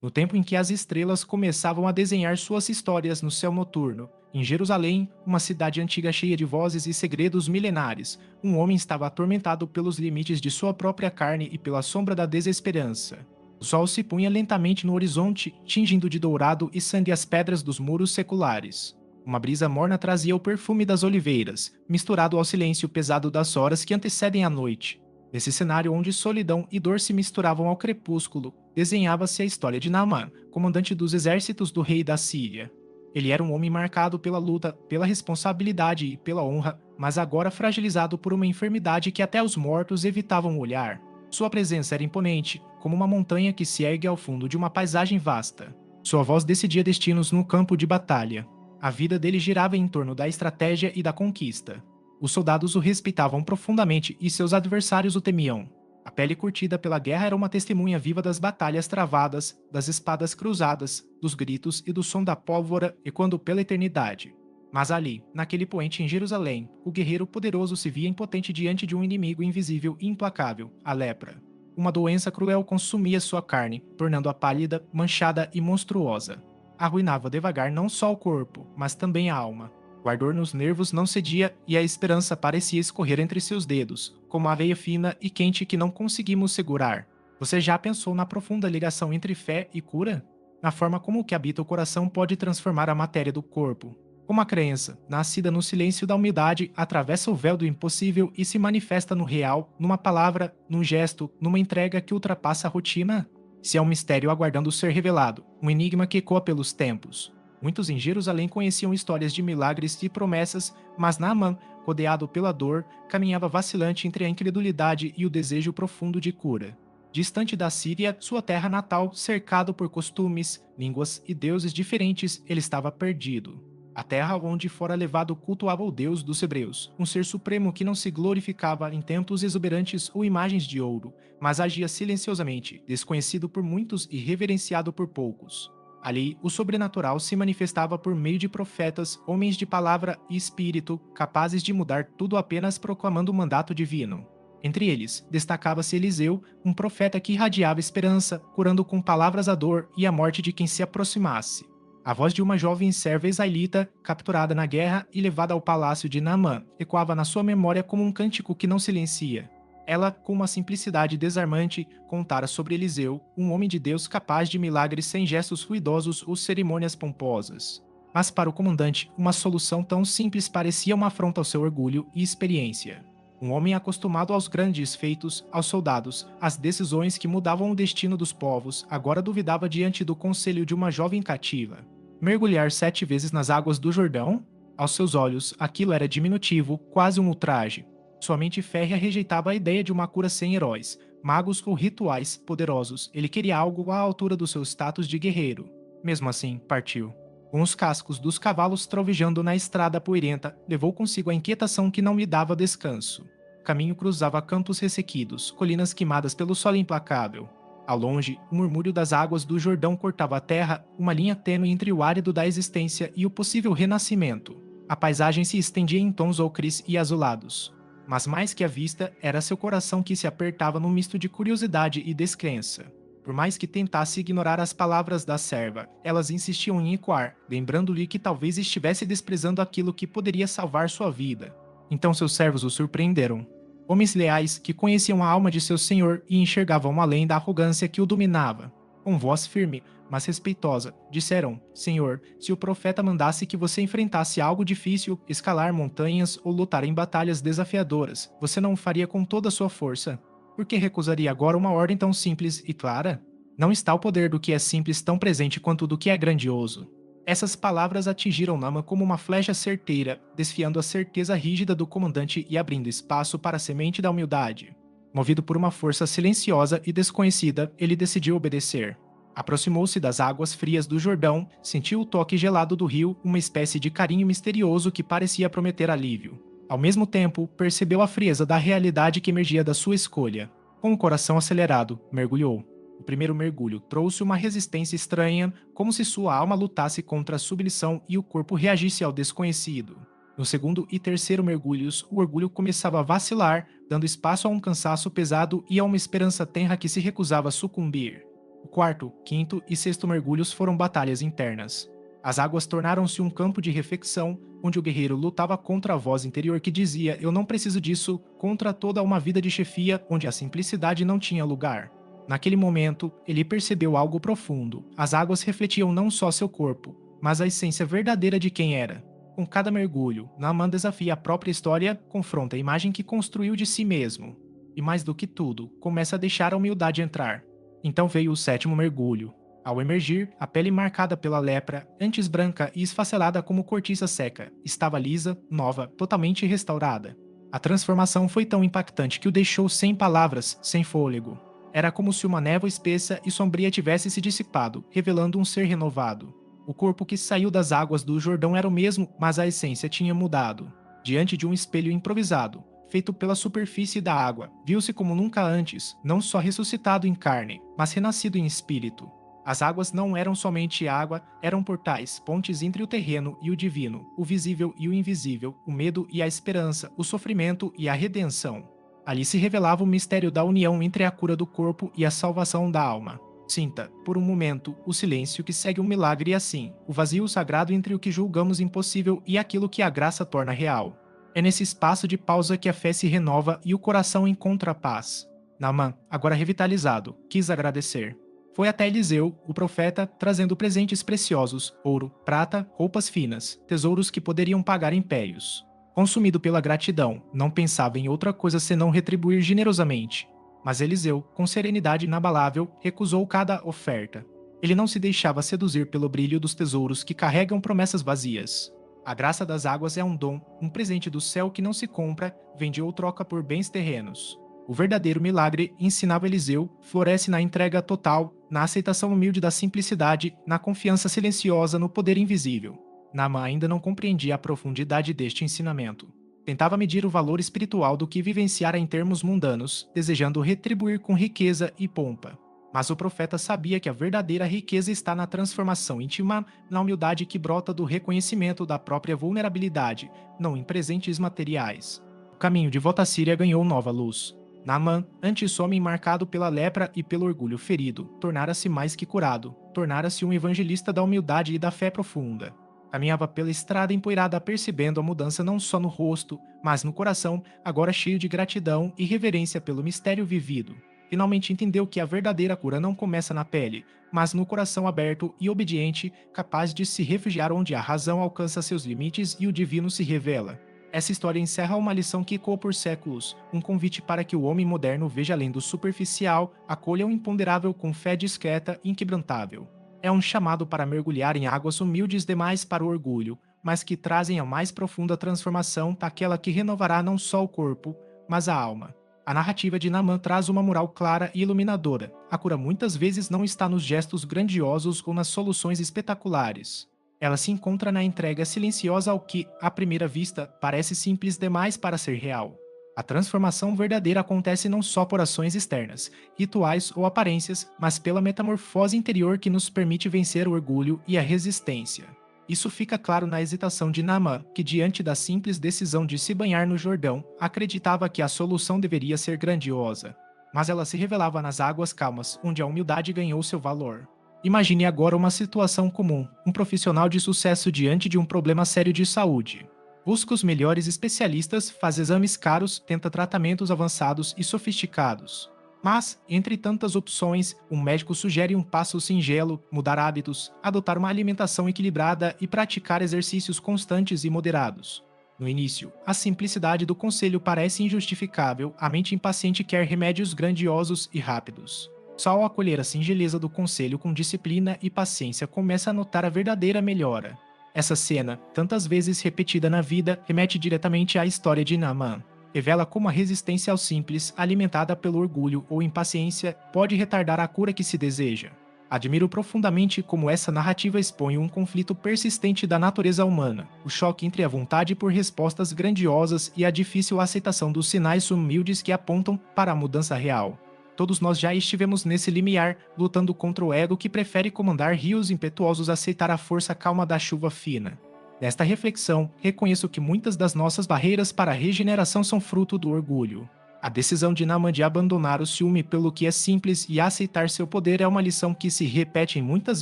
no tempo em que as estrelas começavam a desenhar suas histórias no céu noturno. Em Jerusalém, uma cidade antiga cheia de vozes e segredos milenares, um homem estava atormentado pelos limites de sua própria carne e pela sombra da desesperança. O sol se punha lentamente no horizonte, tingindo de dourado e sangue as pedras dos muros seculares. Uma brisa morna trazia o perfume das oliveiras, misturado ao silêncio pesado das horas que antecedem a noite. Nesse cenário onde solidão e dor se misturavam ao crepúsculo, desenhava-se a história de Naaman, comandante dos exércitos do rei da Síria. Ele era um homem marcado pela luta, pela responsabilidade e pela honra, mas agora fragilizado por uma enfermidade que até os mortos evitavam olhar. Sua presença era imponente, como uma montanha que se ergue ao fundo de uma paisagem vasta. Sua voz decidia destinos no campo de batalha. A vida dele girava em torno da estratégia e da conquista. Os soldados o respeitavam profundamente e seus adversários o temiam. A pele curtida pela guerra era uma testemunha viva das batalhas travadas, das espadas cruzadas, dos gritos e do som da pólvora ecoando pela eternidade. Mas ali, naquele poente em Jerusalém, o guerreiro poderoso se via impotente diante de um inimigo invisível e implacável, a lepra. Uma doença cruel consumia sua carne, tornando-a pálida, manchada e monstruosa. Arruinava devagar não só o corpo, mas também a alma. O ardor nos nervos não cedia e a esperança parecia escorrer entre seus dedos, como uma veia fina e quente que não conseguimos segurar. Você já pensou na profunda ligação entre fé e cura? Na forma como o que habita o coração pode transformar a matéria do corpo? Como a crença, nascida no silêncio da humildade, atravessa o véu do impossível e se manifesta no real, numa palavra, num gesto, numa entrega que ultrapassa a rotina? Se é um mistério aguardando ser revelado, um enigma que ecoa pelos tempos. Muitos em Jerusalém conheciam histórias de milagres e promessas, mas Naamã, rodeado pela dor, caminhava vacilante entre a incredulidade e o desejo profundo de cura. Distante da Síria, sua terra natal, cercado por costumes, línguas e deuses diferentes, ele estava perdido. A terra onde fora levado cultuava o Deus dos Hebreus, um ser supremo que não se glorificava em templos exuberantes ou imagens de ouro, mas agia silenciosamente, desconhecido por muitos e reverenciado por poucos. Ali, o sobrenatural se manifestava por meio de profetas, homens de palavra e espírito, capazes de mudar tudo apenas proclamando o mandato divino. Entre eles, destacava-se Eliseu, um profeta que irradiava esperança, curando com palavras a dor e a morte de quem se aproximasse. A voz de uma jovem serva israelita, capturada na guerra e levada ao palácio de Naamã, ecoava na sua memória como um cântico que não silencia. Ela, com uma simplicidade desarmante, contara sobre Eliseu, um homem de Deus capaz de milagres sem gestos ruidosos ou cerimônias pomposas. Mas para o comandante, uma solução tão simples parecia uma afronta ao seu orgulho e experiência. Um homem acostumado aos grandes feitos, aos soldados, às decisões que mudavam o destino dos povos, agora duvidava diante do conselho de uma jovem cativa. Mergulhar 7 vezes nas águas do Jordão? Aos seus olhos, aquilo era diminutivo, quase um ultraje. Sua mente férrea rejeitava a ideia de uma cura sem heróis, magos ou rituais poderosos. Ele queria algo à altura do seu status de guerreiro. Mesmo assim, partiu. Com os cascos dos cavalos trovejando na estrada poeirenta, levou consigo a inquietação que não lhe dava descanso. O caminho cruzava campos ressequidos, colinas queimadas pelo sol implacável. Ao longe, o murmúrio das águas do Jordão cortava a terra, uma linha tênue entre o árido da existência e o possível renascimento. A paisagem se estendia em tons ocres e azulados. Mas mais que a vista, era seu coração que se apertava num misto de curiosidade e descrença. Por mais que tentasse ignorar as palavras da serva, elas insistiam em ecoar, lembrando-lhe que talvez estivesse desprezando aquilo que poderia salvar sua vida. Então seus servos o surpreenderam. Homens leais que conheciam a alma de seu senhor e enxergavam além da arrogância que o dominava. Com voz firme, mas respeitosa, disseram: Senhor, se o profeta mandasse que você enfrentasse algo difícil, escalar montanhas ou lutar em batalhas desafiadoras, você não o faria com toda a sua força? Por que recusaria agora uma ordem tão simples e clara? Não está o poder do que é simples tão presente quanto do que é grandioso. Essas palavras atingiram Nama como uma flecha certeira, desfiando a certeza rígida do comandante e abrindo espaço para a semente da humildade. Movido por uma força silenciosa e desconhecida, ele decidiu obedecer. Aproximou-se das águas frias do Jordão, sentiu o toque gelado do rio, uma espécie de carinho misterioso que parecia prometer alívio. Ao mesmo tempo, percebeu a frieza da realidade que emergia da sua escolha. Com o coração acelerado, mergulhou. O primeiro mergulho trouxe uma resistência estranha, como se sua alma lutasse contra a submissão e o corpo reagisse ao desconhecido. No segundo e terceiro mergulhos, o orgulho começava a vacilar, dando espaço a um cansaço pesado e a uma esperança tenra que se recusava a sucumbir. O quarto, quinto e sexto mergulhos foram batalhas internas. As águas tornaram-se um campo de reflexão, onde o guerreiro lutava contra a voz interior que dizia: "Eu não preciso disso", contra toda uma vida de chefia onde a simplicidade não tinha lugar. Naquele momento, ele percebeu algo profundo. As águas refletiam não só seu corpo, mas a essência verdadeira de quem era. Com cada mergulho, Naaman desafia a própria história, confronta a imagem que construiu de si mesmo. E mais do que tudo, começa a deixar a humildade entrar. Então veio o sétimo mergulho. Ao emergir, a pele marcada pela lepra, antes branca e esfacelada como cortiça seca, estava lisa, nova, totalmente restaurada. A transformação foi tão impactante que o deixou sem palavras, sem fôlego. Era como se uma névoa espessa e sombria tivesse se dissipado, revelando um ser renovado. O corpo que saiu das águas do Jordão era o mesmo, mas a essência tinha mudado. Diante de um espelho improvisado, feito pela superfície da água, viu-se como nunca antes, não só ressuscitado em carne, mas renascido em espírito. As águas não eram somente água, eram portais, pontes entre o terreno e o divino, o visível e o invisível, o medo e a esperança, o sofrimento e a redenção. Ali se revelava o mistério da união entre a cura do corpo e a salvação da alma. Sinta, por um momento, o silêncio que segue um milagre e assim, o vazio sagrado entre o que julgamos impossível e aquilo que a graça torna real. É nesse espaço de pausa que a fé se renova e o coração encontra a paz. Naamã, agora revitalizado, quis agradecer. Foi até Eliseu, o profeta, trazendo presentes preciosos, ouro, prata, roupas finas, tesouros que poderiam pagar impérios. Consumido pela gratidão, não pensava em outra coisa senão retribuir generosamente. Mas Eliseu, com serenidade inabalável, recusou cada oferta. Ele não se deixava seduzir pelo brilho dos tesouros que carregam promessas vazias. A graça das águas é um dom, um presente do céu que não se compra, vende ou troca por bens terrenos. O verdadeiro milagre, ensinava Eliseu, floresce na entrega total, na aceitação humilde da simplicidade, na confiança silenciosa no poder invisível. Naamã ainda não compreendia a profundidade deste ensinamento. Tentava medir o valor espiritual do que vivenciara em termos mundanos, desejando retribuir com riqueza e pompa. Mas o profeta sabia que a verdadeira riqueza está na transformação íntima, na humildade que brota do reconhecimento da própria vulnerabilidade, não em presentes materiais. O caminho de volta à Síria ganhou nova luz. Naamã, antes homem marcado pela lepra e pelo orgulho ferido, tornara-se mais que curado, tornara-se um evangelista da humildade e da fé profunda. Caminhava pela estrada empoeirada percebendo a mudança não só no rosto, mas no coração, agora cheio de gratidão e reverência pelo mistério vivido. Finalmente entendeu que a verdadeira cura não começa na pele, mas no coração aberto e obediente, capaz de se refugiar onde a razão alcança seus limites e o divino se revela. Essa história encerra uma lição que ecoa por séculos, um convite para que o homem moderno veja além do superficial, acolha o imponderável com fé discreta e inquebrantável. É um chamado para mergulhar em águas humildes demais para o orgulho, mas que trazem a mais profunda transformação daquela que renovará não só o corpo, mas a alma. A narrativa de Naamã traz uma moral clara e iluminadora. A cura muitas vezes não está nos gestos grandiosos ou nas soluções espetaculares. Ela se encontra na entrega silenciosa ao que, à primeira vista, parece simples demais para ser real. A transformação verdadeira acontece não só por ações externas, rituais ou aparências, mas pela metamorfose interior que nos permite vencer o orgulho e a resistência. Isso fica claro na hesitação de Naamã, que diante da simples decisão de se banhar no Jordão, acreditava que a solução deveria ser grandiosa. Mas ela se revelava nas águas calmas, onde a humildade ganhou seu valor. Imagine agora uma situação comum, um profissional de sucesso diante de um problema sério de saúde. Busca os melhores especialistas, faz exames caros, tenta tratamentos avançados e sofisticados. Mas, entre tantas opções, um médico sugere um passo singelo, mudar hábitos, adotar uma alimentação equilibrada e praticar exercícios constantes e moderados. No início, a simplicidade do conselho parece injustificável, a mente impaciente quer remédios grandiosos e rápidos. Só ao acolher a singeleza do conselho com disciplina e paciência começa a notar a verdadeira melhora. Essa cena, tantas vezes repetida na vida, remete diretamente à história de Naamã. Revela como a resistência ao simples, alimentada pelo orgulho ou impaciência, pode retardar a cura que se deseja. Admiro profundamente como essa narrativa expõe um conflito persistente da natureza humana, o choque entre a vontade por respostas grandiosas e a difícil aceitação dos sinais humildes que apontam para a mudança real. Todos nós já estivemos nesse limiar, lutando contra o ego que prefere comandar rios impetuosos a aceitar a força calma da chuva fina. Nesta reflexão, reconheço que muitas das nossas barreiras para a regeneração são fruto do orgulho. A decisão de Naaman de abandonar o ciúme pelo que é simples e aceitar seu poder é uma lição que se repete em muitas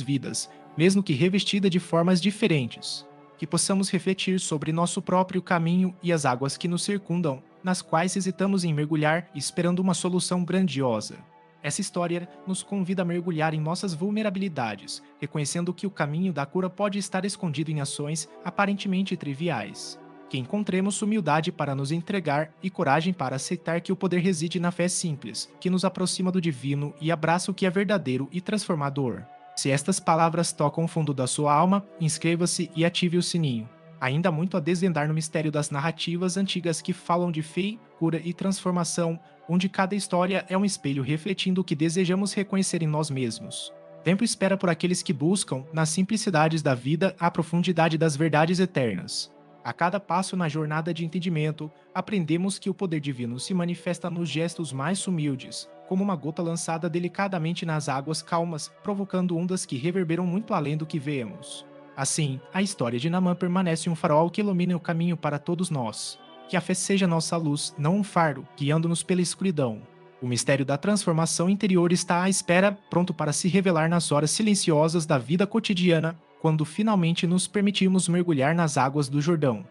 vidas, mesmo que revestida de formas diferentes. Que possamos refletir sobre nosso próprio caminho e as águas que nos circundam, nas quais hesitamos em mergulhar esperando uma solução grandiosa. Essa história nos convida a mergulhar em nossas vulnerabilidades, reconhecendo que o caminho da cura pode estar escondido em ações aparentemente triviais. Que encontremos humildade para nos entregar e coragem para aceitar que o poder reside na fé simples, que nos aproxima do divino e abraça o que é verdadeiro e transformador. Se estas palavras tocam o fundo da sua alma, inscreva-se e ative o sininho. Ainda há muito a desvendar no mistério das narrativas antigas que falam de fé, cura e transformação, onde cada história é um espelho refletindo o que desejamos reconhecer em nós mesmos. Tempo espera por aqueles que buscam, nas simplicidades da vida, a profundidade das verdades eternas. A cada passo na jornada de entendimento, aprendemos que o poder divino se manifesta nos gestos mais humildes, como uma gota lançada delicadamente nas águas calmas, provocando ondas que reverberam muito além do que vemos. Assim, a história de Naamã permanece um farol que ilumina o caminho para todos nós. Que a fé seja nossa luz, não um fardo, guiando-nos pela escuridão. O mistério da transformação interior está à espera, pronto para se revelar nas horas silenciosas da vida cotidiana, quando finalmente nos permitimos mergulhar nas águas do Jordão.